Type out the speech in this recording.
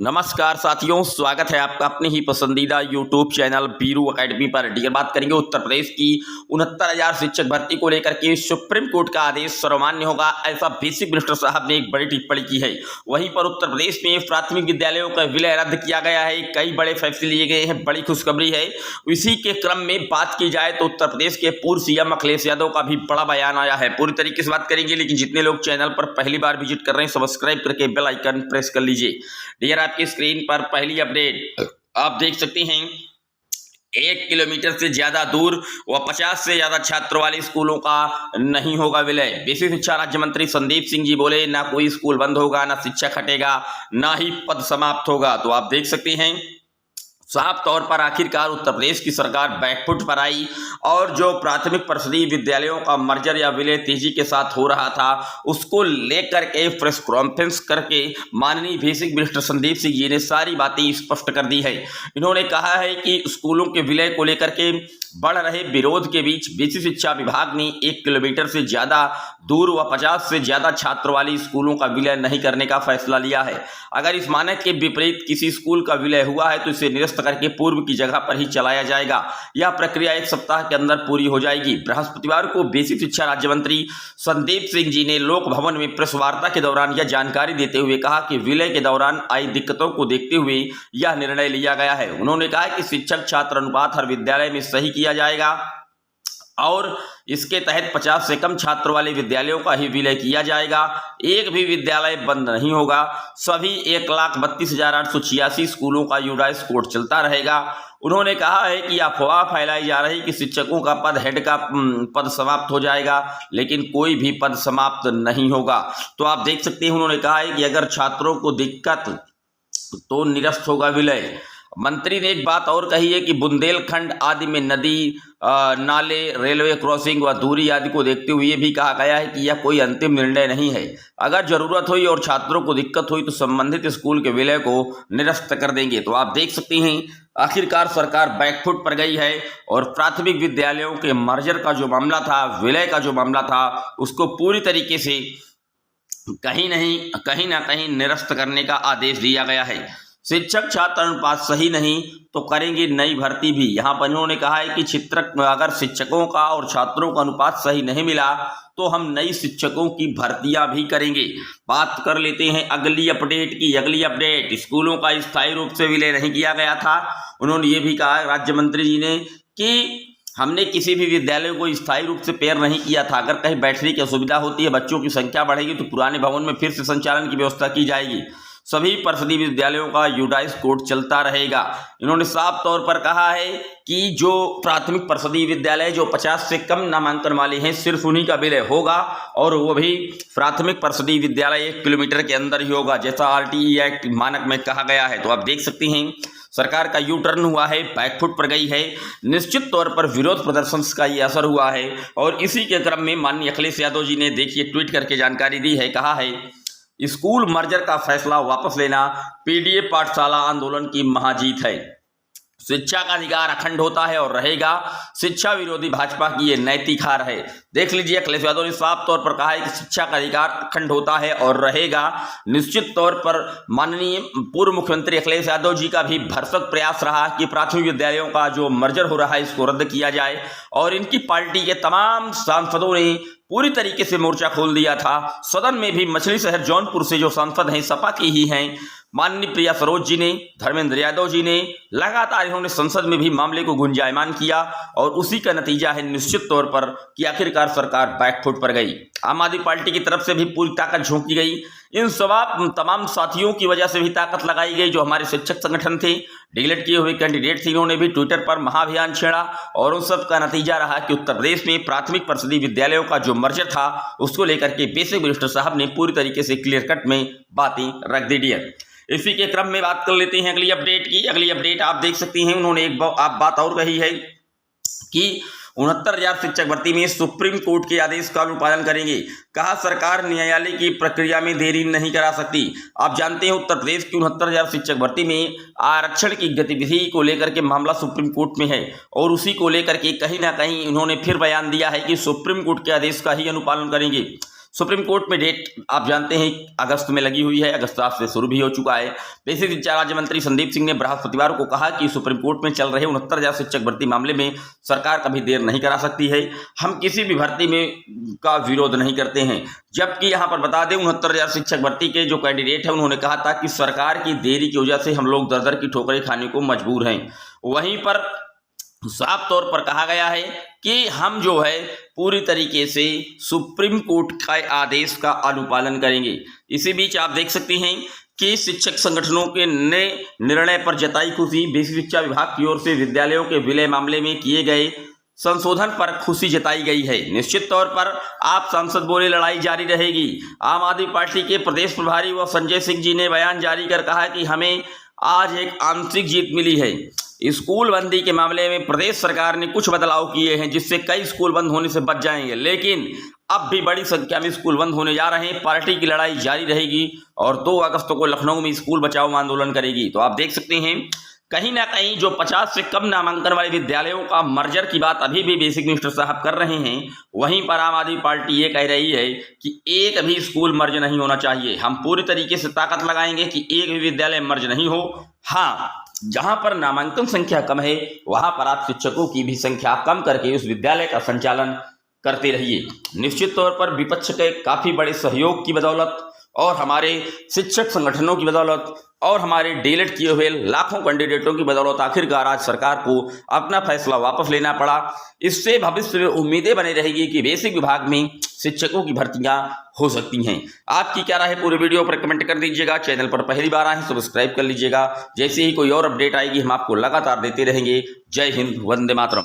नमस्कार साथियों, स्वागत है आपका अपने ही पसंदीदा यूट्यूब चैनल बीरू एकेडमी पर। डियर बात करेंगे उत्तर प्रदेश की 69,000 शिक्षक भर्ती को लेकर के सुप्रीम कोर्ट का आदेश सर्वमान्य होगा, ऐसा बेसिक मिनिस्टर साहब ने एक बड़ी टिप्पणी की है। वहीं पर उत्तर प्रदेश में प्राथमिक विद्यालयों का विलय रद्द किया गया है, कई बड़े फैसले लिए गए हैं, बड़ी खुशखबरी है। इसी के क्रम में बात की जाए तो उत्तर प्रदेश के पूर्व सीएम अखिलेश यादव का भी बड़ा बयान आया है। पूरी तरीके से बात करेंगे, लेकिन जितने लोग चैनल पर पहली बार विजिट कर रहे हैं सब्सक्राइब करके बेल आइकन प्रेस कर लीजिए। डियर आपकी स्क्रीन पर पहली अपडेट आप देख सकते हैं। 1 किलोमीटर से ज्यादा दूर व 50 से ज्यादा छात्रों वाले स्कूलों का नहीं होगा विलय। बेसिक शिक्षा राज्य मंत्री संदीप सिंह जी बोले, ना कोई स्कूल बंद होगा, ना शिक्षक हटेगा, ना ही पद समाप्त होगा। तो आप देख सकते हैं साफ तौर पर आखिरकार उत्तर प्रदेश की सरकार बैकफुट पर आई और जो प्राथमिक परिषदीय विद्यालयों का मर्जर या विलय तेजी के साथ हो रहा था, उसको लेकर के प्रेस कॉन्फ्रेंस करके माननीय बेसिक मिनिस्टर संदीप सिंह जी ने सारी बातें स्पष्ट कर दी है। इन्होंने कहा है कि स्कूलों के विलय को लेकर के बढ़ रहे विरोध के बीच बेसिक शिक्षा विभाग ने 1 किलोमीटर से ज्यादा दूर व 50 से ज्यादा छात्र वाली स्कूलों का विलय नहीं करने का फैसला लिया है। अगर इस मानक के विपरीत किसी स्कूल का विलय हुआ है तो इसे निरस्त करके पूर्व की जगह पर ही चलाया जाएगा। यह प्रक्रिया 1 सप्ताह के अंदर पूरी हो जाएगी। बृहस्पतिवार को बेसिक शिक्षा राज्य मंत्री संदीप सिंह जी ने लोक भवन में प्रेस वार्ता के दौरान यह जानकारी देते हुए कहा कि विलय के दौरान आई दिक्कतों को देखते हुए यह निर्णय लिया गया है। उन्होंने कहा कि शिक्षक छात्र अनुपात हर विद्यालय में सही किया जाएगा और इसके तहत 50 से कम छात्र वाले विद्यालयों का ही विलय किया जाएगा। एक भी विद्यालय बंद नहीं होगा। सभी 1,32,886 स्कूलों का यूडाइस कोड चलता रहेगा। उन्होंने कहा है कि अफवाह फैलाई जा रही कि शिक्षकों का पद हेड का पद समाप्त हो जाएगा, लेकिन कोई भी पद समाप्त नहीं होगा। तो आप देख सकते हैं उन्होंने कहा है कि अगर छात्रों को दिक्कत तो निरस्त होगा विलय। मंत्री ने एक बात और कही है कि बुंदेलखंड आदि में नदी, नाले, रेलवे क्रॉसिंग व दूरी आदि को देखते हुए भी कहा गया है कि यह कोई अंतिम निर्णय नहीं है। अगर जरूरत हुई और छात्रों को दिक्कत हुई तो संबंधित स्कूल के विलय को निरस्त कर देंगे। तो आप देख सकते हैं आखिरकार सरकार बैकफुट पर गई है और प्राथमिक विद्यालयों के मर्जर का जो मामला था, विलय का जो मामला था, उसको पूरी तरीके से कहीं ना कहीं निरस्त करने का आदेश दिया गया है। शिक्षक छात्र अनुपात सही नहीं तो करेंगे नई भर्ती भी। यहाँ पर उन्होंने कहा है कि अगर शिक्षकों का और छात्रों का अनुपात सही नहीं मिला तो हम नई शिक्षकों की भर्तियां भी करेंगे। बात कर लेते हैं अगली अपडेट की। अगली अपडेट, स्कूलों का स्थायी रूप से विलय नहीं किया गया था। उन्होंने ये भी कहा राज्य मंत्री जी ने कि हमने किसी भी विद्यालय को स्थायी रूप से पेयर नहीं किया था। अगर कहीं बैठने की असुविधा होती है, बच्चों की संख्या बढ़ेगी तो पुराने भवन में फिर से संचालन की व्यवस्था की जाएगी। सभी परिषदीय विद्यालयों का यूडाइस कोड चलता रहेगा। इन्होंने साफ तौर पर कहा है कि जो प्राथमिक परिषदीय विद्यालय जो 50 से कम नामांकन वाले हैं, सिर्फ उन्हीं का विलय होगा और वो भी प्राथमिक परिषदीय विद्यालय 1 किलोमीटर के अंदर ही होगा, जैसा आरटीई एक्ट मानक में कहा गया है। तो आप देख सकते हैं सरकार का यू टर्न हुआ है, बैकफुट पर गई है। निश्चित तौर पर विरोध प्रदर्शन का ये असर हुआ है और इसी के क्रम में माननीय अखिलेश यादव जी ने देखिए ट्वीट करके जानकारी दी है। कहा है स्कूल मर्जर का फैसला वापस लेना पीडीए पाठशाला आंदोलन की महाजीत है। शिक्षा का अधिकार अखंड होता है और रहेगा। शिक्षा विरोधी भाजपा की ये नैतिक हार है। देख लीजिए अखिलेश यादव ने साफ तौर पर कहा है कि शिक्षा का अधिकार अखंड होता है और रहेगा। निश्चित तौर पर माननीय पूर्व मुख्यमंत्री अखिलेश यादव जी का भी भरसक प्रयास रहा कि प्राथमिक विद्यालयों का जो मर्जर हो रहा है इसको रद्द किया जाए और इनकी पार्टी के तमाम सांसदों ने पूरी तरीके से मोर्चा खोल दिया था। सदन में भी मछली शहर जौनपुर से जो सांसद हैं, सपा की ही हैं, माननीय प्रिया सरोज जी ने, धर्मेंद्र यादव जी ने लगातार इन्होंने संसद में भी मामले को गुंजायमान किया और उसी का नतीजा है निश्चित तौर पर कि आखिरकार सरकार बैकफुट पर गई। आम आदमी पार्टी की तरफ से भी पूरी ताकत झोंकी गई। इन तमाम साथियों की वजह से भी ताकत लगाई गई जो हमारे शिक्षक संगठन थे, डिक्लेयर किए हुए कैंडिडेट थे, इन्होंने भी ट्विटर पर महाअभियान छेड़ा और उन सब का नतीजा रहा कि उत्तर प्रदेश में प्राथमिक परिषदीय विद्यालयों का जो मर्जर था उसको लेकर के बेसिक मिनिस्टर साहब ने पूरी तरीके से क्लियर कट में बातें रख दी। डियर इसी के क्रम में बात कर लेते हैं अगली अपडेट की। अगली अपडेट आप देख सकते हैं उन्होंने एक बात और कही है कि 69,000 शिक्षक भर्ती में सुप्रीम कोर्ट के आदेश का अनुपालन करेंगे। कहा सरकार न्यायालय की प्रक्रिया में देरी नहीं करा सकती। आप जानते हैं उत्तर प्रदेश की 69,000 शिक्षक भर्ती में आरक्षण की गतिविधि को लेकर के मामला सुप्रीम कोर्ट में है और उसी को लेकर के कहीं ना कहीं उन्होंने फिर बयान दिया है कि सुप्रीम कोर्ट के आदेश का ही अनुपालन करेंगे। सुप्रीम कोर्ट में डेट आप जानते हैं अगस्त में लगी हुई है, अगस्त से शुरू भी हो चुका है। बेसिक शिक्षा राज्य मंत्री संदीप सिंह ने बृहस्पतिवार को कहा कि सुप्रीम कोर्ट में चल रहे 69,000 शिक्षक भर्ती मामले में सरकार कभी देर नहीं करा सकती है। हम किसी भी भर्ती में का विरोध नहीं करते हैं। जबकि यहाँ पर बता दें 69,000 शिक्षक भर्ती के जो कैंडिडेट हैं उन्होंने कहा था कि सरकार की देरी की वजह से हम लोग दर दर की ठोकरें खाने को मजबूर हैं। वहीं पर साफ तौर पर कहा गया है कि हम जो है पूरी तरीके से सुप्रीम कोर्ट के आदेश का अनुपालन करेंगे। इसी बीच आप देख सकते हैं कि शिक्षक संगठनों के नए निर्णय पर जताई खुशी। बेसिक शिक्षा विभाग की ओर से विद्यालयों के विलय मामले में किए गए संशोधन पर खुशी जताई गई है। निश्चित तौर पर आप सांसद बोले लड़ाई जारी रहेगी। आम आदमी पार्टी के प्रदेश प्रभारी व संजय सिंह जी ने बयान जारी कर कहा कि हमें आज एक आंशिक जीत मिली है। स्कूल बंदी के मामले में प्रदेश सरकार ने कुछ बदलाव किए हैं जिससे कई स्कूल बंद होने से बच जाएंगे, लेकिन अब भी बड़ी संख्या में स्कूल बंद होने जा रहे हैं। पार्टी की लड़ाई जारी रहेगी और 2 अगस्त को लखनऊ में स्कूल बचाओ आंदोलन करेगी। तो आप देख सकते हैं कहीं ना कहीं जो 50 से कम नामांकन वाले विद्यालयों का मर्जर की बात अभी भी बेसिक मिनिस्टर साहब कर रहे हैं, वहीं पर आम आदमी पार्टी ये कह रही है कि एक भी स्कूल मर्ज नहीं होना चाहिए। हम पूरी तरीके से ताकत लगाएंगे कि एक भी विद्यालय मर्ज नहीं हो। हाँ, जहां पर नामांकन संख्या कम है वहां पर आप शिक्षकों की भी संख्या कम करके उस विद्यालय का संचालन करते रहिए। निश्चित तौर पर विपक्ष के काफी बड़े सहयोग की बदौलत और हमारे शिक्षक संगठनों की बदौलत और हमारे डिलीट किए हुए लाखों कैंडिडेटों की बदौलत आखिरकार आज सरकार को अपना फैसला वापस लेना पड़ा। इससे भविष्य में उम्मीदें बनी रहेगी कि बेसिक विभाग में शिक्षकों की भर्तियां हो सकती हैं। आपकी क्या राय है पूरे वीडियो पर कमेंट कर दीजिएगा। चैनल पर पहली बार आए सब्सक्राइब कर लीजिएगा। जैसे ही कोई और अपडेट आएगी हम आपको लगातार देते रहेंगे। जय हिंद, वंदे मातरम।